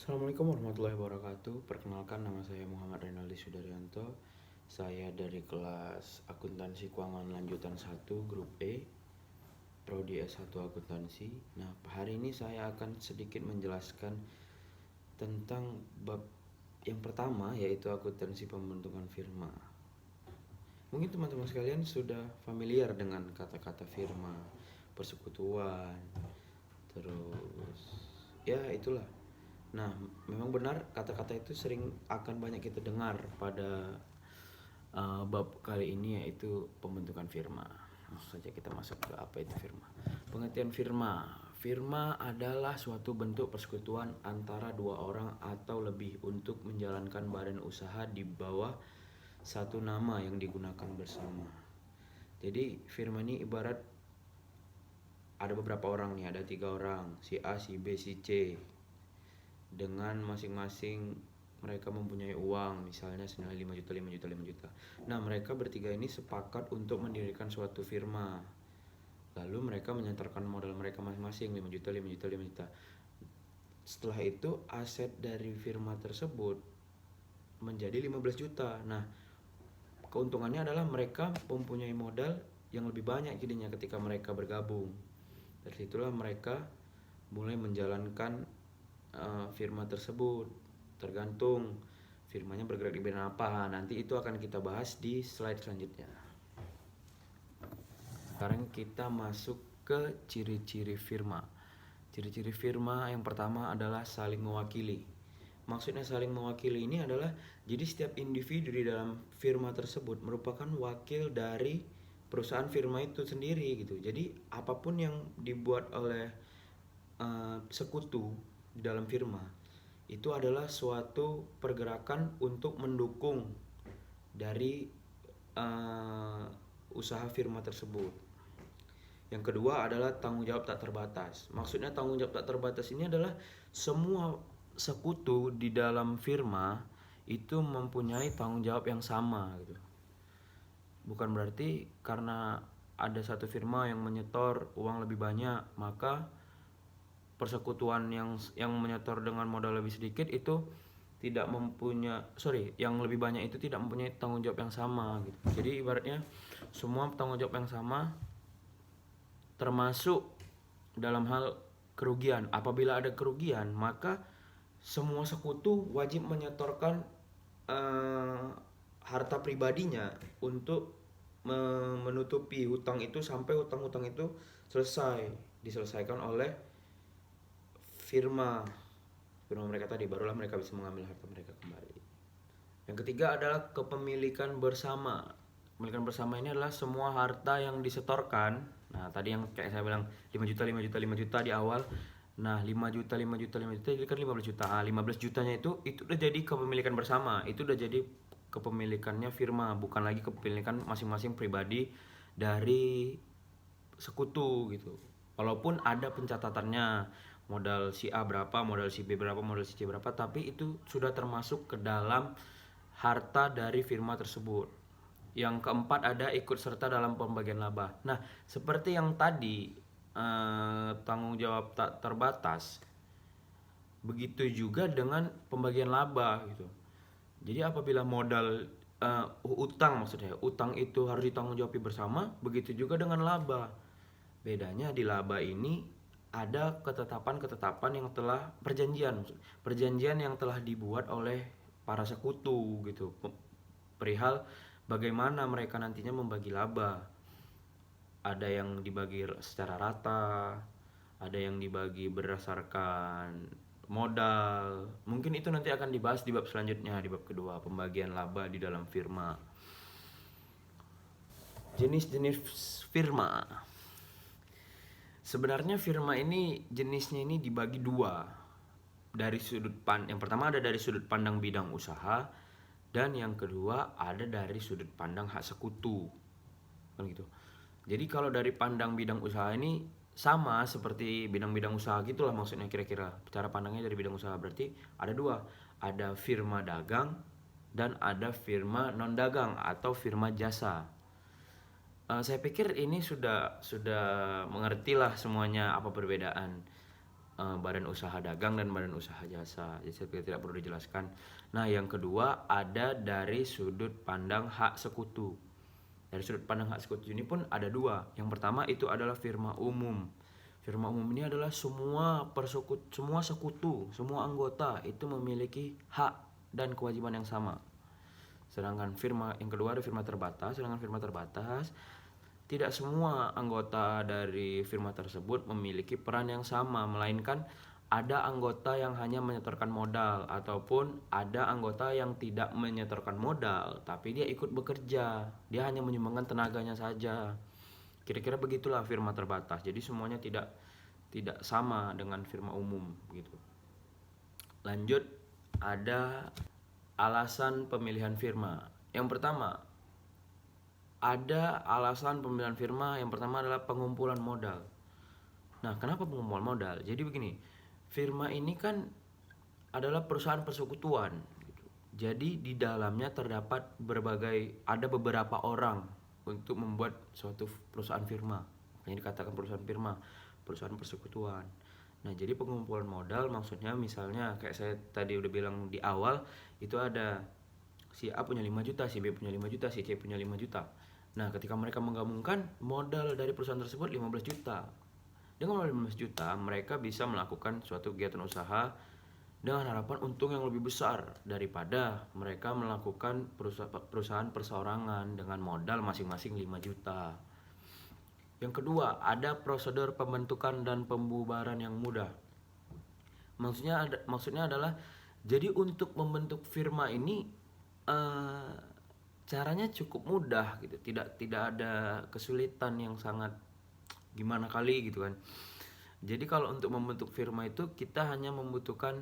Assalamualaikum warahmatullahi wabarakatuh. Perkenalkan, nama saya Muhammad Renaldi Sudaryanto. Saya dari kelas Akuntansi Keuangan Lanjutan 1 Grup E, Prodi S1 Akuntansi. Nah, hari ini saya akan sedikit menjelaskan tentang bab yang pertama, yaitu akuntansi pembentukan firma. Mungkin teman-teman sekalian sudah familiar dengan kata-kata firma, persekutuan, terus ya itulah. Nah, memang benar kata-kata itu sering akan banyak kita dengar pada bab kali ini, yaitu pembentukan firma. Langsung saja kita masuk ke apa itu firma. Pengertian firma. Firma adalah suatu bentuk persekutuan antara dua orang atau lebih untuk menjalankan badan usaha di bawah satu nama yang digunakan bersama. Jadi firma ini ibarat ada beberapa orang nih, ada 3 orang, si A, si B, si C, dengan masing-masing mereka mempunyai uang, misalnya senilai 5 juta, 5 juta, 5 juta. Nah, mereka bertiga ini sepakat untuk mendirikan suatu firma. Lalu mereka menyetorkan modal mereka masing-masing 5 juta, 5 juta, 5 juta. Setelah itu aset dari firma tersebut menjadi 15 juta. Nah, keuntungannya adalah mereka mempunyai modal yang lebih banyak jadinya ketika mereka bergabung. Dari situlah mereka mulai menjalankan firma tersebut. Tergantung firmanya bergerak di bidang apa. Nanti itu akan kita bahas di slide selanjutnya. Sekarang kita masuk ke ciri-ciri firma. Ciri-ciri firma yang pertama adalah saling mewakili. Maksudnya saling mewakili ini adalah jadi setiap individu di dalam firma tersebut merupakan wakil dari perusahaan firma itu sendiri gitu. Jadi apapun yang dibuat oleh sekutu di dalam firma itu adalah suatu pergerakan untuk mendukung dari usaha firma tersebut. Yang kedua adalah tanggung jawab tak terbatas. Maksudnya tanggung jawab tak terbatas ini adalah semua sekutu di dalam firma itu mempunyai tanggung jawab yang sama gitu. Bukan berarti karena ada satu firma yang menyetor uang lebih banyak, maka persekutuan yang menyetor dengan modal lebih sedikit itu tidak yang lebih banyak itu tidak mempunyai tanggung jawab yang sama gitu. Jadi ibaratnya semua tanggung jawab yang sama, termasuk dalam hal kerugian. Apabila ada kerugian, maka semua sekutu wajib menyetorkan harta pribadinya untuk menutupi hutang itu sampai hutang-hutang itu diselesaikan oleh firma mereka tadi, barulah mereka bisa mengambil harta mereka kembali. Yang ketiga adalah kepemilikan bersama. Kepemilikan bersama ini adalah semua harta yang disetorkan. Nah, tadi yang kayak saya bilang 5 juta, 5 juta, 5 juta di awal. Nah, 5 juta, 5 juta, 5 juta jadi kan 15 juta. 15 jutanya itu udah jadi kepemilikan bersama. Itu udah jadi kepemilikannya firma, bukan lagi kepemilikan masing-masing pribadi dari sekutu gitu. Walaupun ada pencatatannya, modal si A berapa, modal si B berapa, modal si C berapa, tapi itu sudah termasuk ke dalam harta dari firma tersebut. Yang keempat ada ikut serta dalam pembagian laba. Nah, seperti yang tadi tanggung jawab tak terbatas, begitu juga dengan pembagian laba gitu. Jadi apabila modal utang, maksudnya utang itu harus ditanggung-jawabi bersama, begitu juga dengan laba. Bedanya di laba ini ada ketetapan-ketetapan yang telah perjanjian yang telah dibuat oleh para sekutu gitu, perihal bagaimana mereka nantinya membagi laba. Ada yang dibagi secara rata, ada yang dibagi berdasarkan modal. Mungkin itu nanti akan dibahas di bab selanjutnya, di bab kedua, pembagian laba di dalam firma. Jenis-jenis firma. Sebenarnya firma ini jenisnya ini dibagi dua. Yang pertama ada dari sudut pandang bidang usaha, dan yang kedua ada dari sudut pandang hak sekutu. Kan gitu. Jadi kalau dari pandang bidang usaha ini sama seperti bidang-bidang usaha gitulah, maksudnya kira-kira cara pandangnya dari bidang usaha. Berarti ada dua, ada firma dagang dan ada firma non dagang atau firma jasa. Saya pikir ini sudah mengertilah semuanya apa perbedaan badan usaha dagang dan badan usaha jasa. Jadi tidak perlu dijelaskan. Nah, yang kedua ada dari sudut pandang hak sekutu. Dari sudut pandang hak sekutu ini pun ada dua. Yang pertama itu adalah firma umum. Firma umum ini adalah semua sekutu, semua anggota itu memiliki hak dan kewajiban yang sama. Sedangkan firma yang kedua ada firma terbatas. Sedangkan firma terbatas, tidak semua anggota dari firma tersebut memiliki peran yang sama, melainkan ada anggota yang hanya menyetorkan modal ataupun ada anggota yang tidak menyetorkan modal tapi dia ikut bekerja, dia hanya menyumbangkan tenaganya saja. Kira-kira begitulah firma terbatas. Jadi semuanya tidak sama dengan firma umum gitu. Lanjut, ada alasan pemilihan firma. Yang pertama, ada alasan pemilihan firma yang pertama adalah pengumpulan modal. Nah, kenapa pengumpulan modal? Jadi begini, firma ini kan adalah perusahaan persekutuan gitu. Jadi di dalamnya terdapat ada beberapa orang untuk membuat suatu perusahaan firma. Makanya dikatakan perusahaan firma, perusahaan persekutuan. Nah, jadi pengumpulan modal maksudnya misalnya kayak saya tadi udah bilang di awal, itu ada si A punya 5 juta, si B punya 5 juta, si C punya 5 juta. Nah, ketika mereka menggabungkan modal dari perusahaan tersebut 15 juta. Dengan modal 15 juta, mereka bisa melakukan suatu kegiatan usaha dengan harapan untung yang lebih besar daripada mereka melakukan perusahaan perseorangan dengan modal masing-masing 5 juta. Yang kedua, ada prosedur pembentukan dan pembubaran yang mudah. Maksudnya adalah jadi untuk membentuk firma ini caranya cukup mudah gitu, tidak ada kesulitan yang sangat gimana kali gitu kan. Jadi kalau untuk membentuk firma itu kita hanya membutuhkan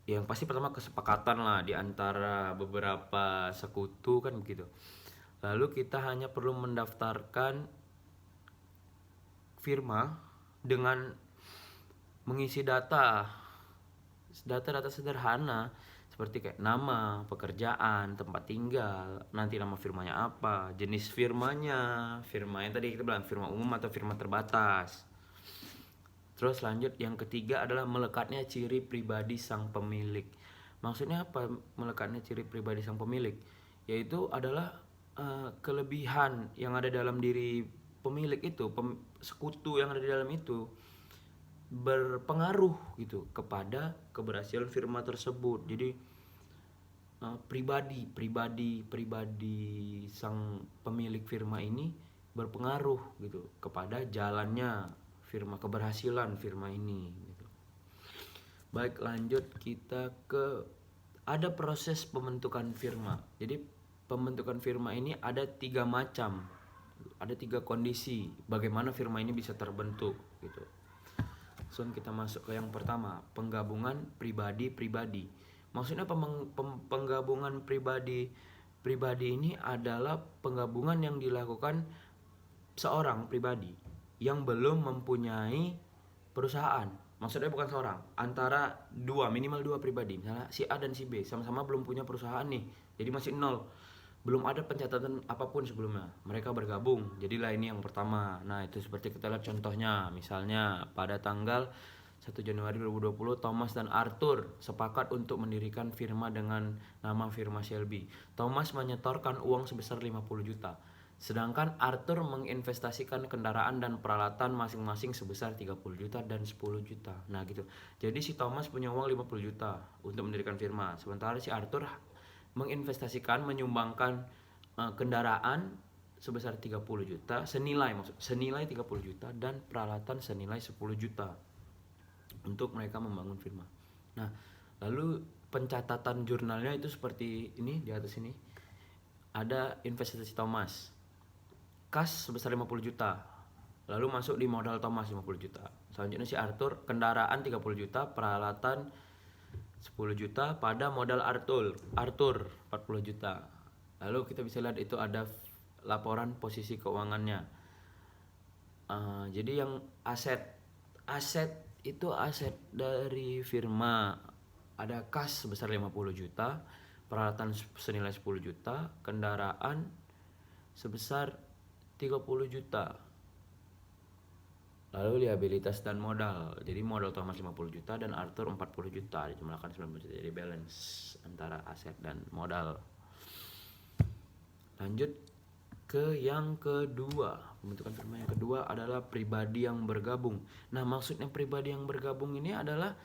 yang pasti pertama kesepakatan lah di antara beberapa sekutu kan begitu. Lalu kita hanya perlu mendaftarkan firma dengan mengisi data sederhana seperti kayak nama, pekerjaan, tempat tinggal, nanti nama firmanya apa, jenis firmanya, firma yang tadi kita bilang firma umum atau firma terbatas. Terus lanjut, yang ketiga adalah melekatnya ciri pribadi sang pemilik. Maksudnya apa melekatnya ciri pribadi sang pemilik? Yaitu adalah kelebihan yang ada dalam diri pemilik itu, sekutu yang ada di dalam itu berpengaruh gitu kepada keberhasilan firma tersebut. Jadi pribadi sang pemilik firma ini berpengaruh gitu kepada jalannya firma, keberhasilan firma ini gitu. Baik, lanjut kita ke ada proses pembentukan firma. Jadi pembentukan firma ini ada 3 macam. Ada 3 kondisi bagaimana firma ini bisa terbentuk gitu. So, kita masuk ke yang pertama, penggabungan pribadi-pribadi. Maksudnya penggabungan pribadi ini adalah penggabungan yang dilakukan seorang pribadi yang belum mempunyai perusahaan. Maksudnya bukan seorang, antara minimal dua pribadi. Misalnya si A dan si B sama-sama belum punya perusahaan nih, jadi masih nol, belum ada pencatatan apapun sebelumnya. Mereka bergabung, jadilah ini yang pertama. Nah, itu seperti kita lihat contohnya. Misalnya pada tanggal 1 Januari 2020, Thomas dan Arthur sepakat untuk mendirikan firma dengan nama firma Shelby. Thomas menyetorkan uang sebesar 50 juta. Sedangkan Arthur menginvestasikan kendaraan dan peralatan masing-masing sebesar 30 juta dan 10 juta. Nah gitu. Jadi si Thomas punya uang 50 juta untuk mendirikan firma. Sementara si Arthur menginvestasikan, menyumbangkan kendaraan sebesar 30 juta, senilai 30 juta dan peralatan senilai 10 juta untuk mereka membangun firma. Nah, lalu pencatatan jurnalnya itu seperti ini di atas ini. Ada investasi Thomas, kas sebesar 50 juta. Lalu masuk di modal Thomas 50 juta. Selanjutnya si Arthur, kendaraan 30 juta, peralatan 10 juta pada modal Arthur 40 juta. Lalu kita bisa lihat itu ada laporan posisi keuangannya. Jadi yang aset itu aset dari firma, ada kas sebesar 50 juta, peralatan senilai 10 juta, kendaraan sebesar 30 juta. Lalu liabilitas dan modal. Jadi modal Thomas 50 juta dan Arthur 40 juta, dijumlahkan 90 juta. Jadi balance antara aset dan modal. Lanjut ke yang kedua. Pembentukan firma yang kedua adalah pribadi yang bergabung. Nah, maksudnya pribadi yang bergabung ini adalah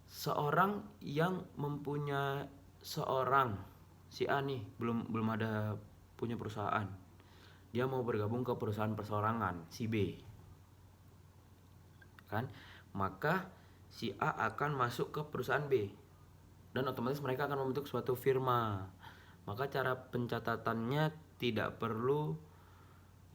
seorang yang mempunyai seorang si A nih belum ada punya perusahaan. Dia mau bergabung ke perusahaan perseorangan si B. Kan? Maka si A akan masuk ke perusahaan B dan otomatis mereka akan membentuk suatu firma. Maka cara pencatatannya tidak perlu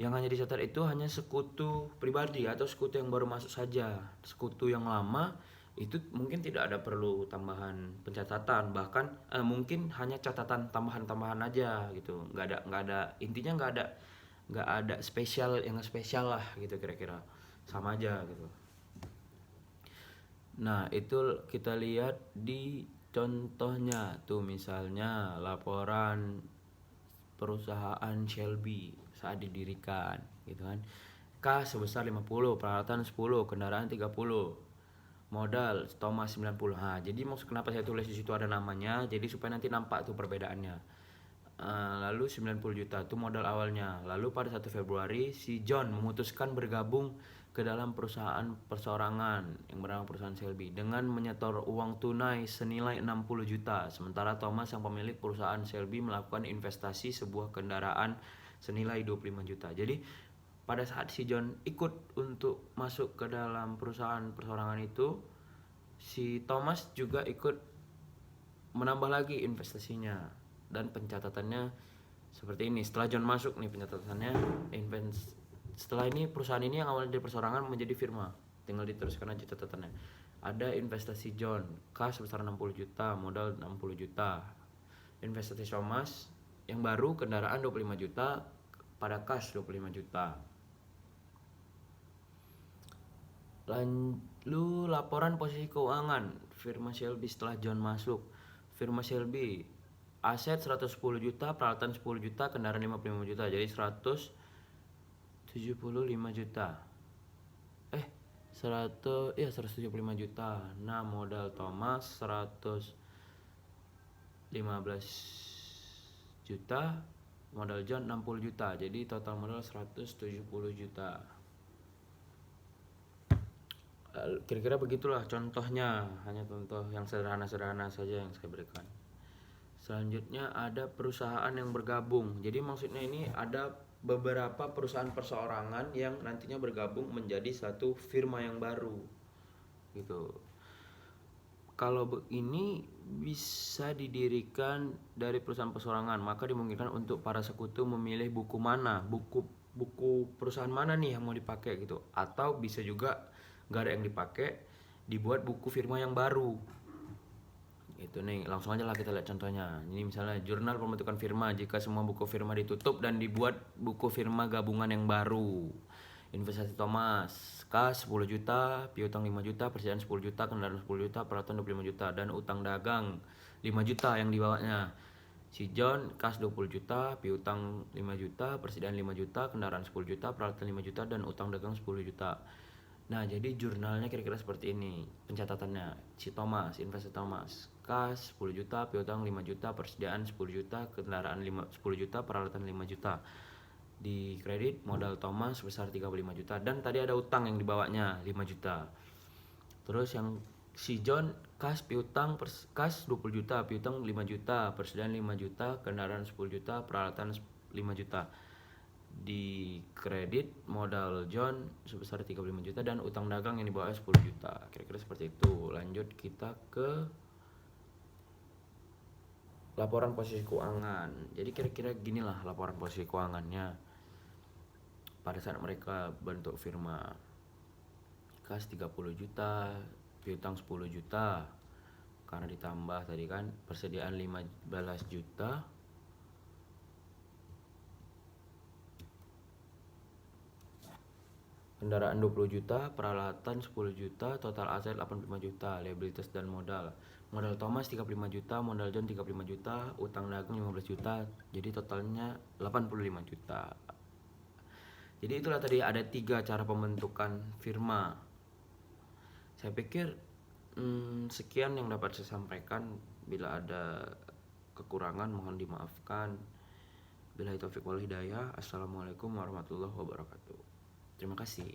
yang hanya dicatat itu hanya sekutu pribadi atau sekutu yang baru masuk saja. Sekutu yang lama itu mungkin tidak ada perlu tambahan pencatatan, bahkan mungkin hanya catatan tambahan-tambahan aja gitu. Nggak ada intinya nggak ada spesial yang spesial lah gitu, kira-kira sama aja gitu. Nah, itu kita lihat di contohnya tuh, misalnya laporan perusahaan Shelby saat didirikan gitu kan. Kas sebesar 50, peralatan 10, kendaraan 30. Modal Thomas 90. Nah, jadi maksud kenapa saya tulis di situ ada namanya, jadi supaya nanti nampak tuh perbedaannya. Lalu 90 juta itu modal awalnya. Lalu pada 1 Februari si John memutuskan bergabung ke dalam perusahaan perseorangan yang bernama perusahaan Shelby dengan menyetor uang tunai senilai 60 juta. Sementara Thomas yang pemilik perusahaan Shelby melakukan investasi sebuah kendaraan senilai 25 juta. Jadi pada saat si John ikut untuk masuk ke dalam perusahaan perseorangan itu, si Thomas juga ikut menambah lagi investasinya. Dan pencatatannya seperti ini. Setelah John masuk nih pencatatannya, setelah ini perusahaan ini yang awalnya dari perseorangan menjadi firma, tinggal diteruskan aja catatannya. Ada investasi John, kas sebesar 60 juta, modal 60 juta. Investasi Thomas yang baru, kendaraan 25 juta, pada kas 25 juta. Lalu laporan posisi keuangan firma Shelby setelah John masuk. Firma Shelby aset 110 juta, peralatan 10 juta, kendaraan 55 juta. Jadi 175 juta. 175 juta. Nah, modal Thomas 115 juta, modal John 60 juta. Jadi total modal 170 juta. Kira-kira begitulah contohnya, hanya contoh yang sederhana-sederhana saja yang saya berikan. Selanjutnya ada perusahaan yang bergabung. Jadi maksudnya ini ada beberapa perusahaan perseorangan yang nantinya bergabung menjadi satu firma yang baru gitu. Kalau ini bisa didirikan dari perusahaan perseorangan, maka dimungkinkan untuk para sekutu memilih buku mana, buku perusahaan mana nih yang mau dipakai gitu. Atau bisa juga nggak ada yang dipakai, dibuat buku firma yang baru. Itu nih, langsung aja lah kita lihat contohnya. Ini misalnya jurnal pembentukan firma jika semua buku firma ditutup dan dibuat buku firma gabungan yang baru. Investasi Thomas, kas 10 juta, piutang 5 juta, persediaan 10 juta, kendaraan 10 juta, peralatan 25 juta, dan utang dagang 5 juta yang dibawanya. Si John, kas 20 juta, piutang 5 juta, persediaan 5 juta, kendaraan 10 juta, peralatan 5 juta, dan utang dagang 10 juta. Nah, jadi jurnalnya kira-kira seperti ini pencatatannya. Si Thomas, investasi Thomas, kas 10 juta, piutang 5 juta, persediaan 10 juta, kendaraan 10 juta, peralatan 5 juta. Di kredit modal Thomas sebesar 35 juta dan tadi ada utang yang dibawanya 5 juta. Terus yang si John, kas piutang kas 20 juta, piutang 5 juta, persediaan 5 juta, kendaraan 10 juta, peralatan 5 juta. Di kredit modal John sebesar 35 juta dan utang dagang yang dibawa 10 juta. Kira-kira seperti itu. Lanjut kita ke laporan posisi keuangan. Jadi kira-kira ginilah laporan posisi keuangannya pada saat mereka bentuk firma. Kas 30 juta, piutang 10 juta karena ditambah tadi kan, persediaan 15 juta, kendaraan 20 juta, peralatan 10 juta, total aset 85 juta, liabilitas dan modal. Modal Thomas 35 juta, modal John 35 juta, utang dagang 15 juta, jadi totalnya 85 juta. Jadi itulah tadi ada 3 cara pembentukan firma. Saya pikir sekian yang dapat saya sampaikan. Bila ada kekurangan mohon dimaafkan. Billahi taufiq wal hidayah. Assalamualaikum warahmatullahi wabarakatuh. Terima kasih.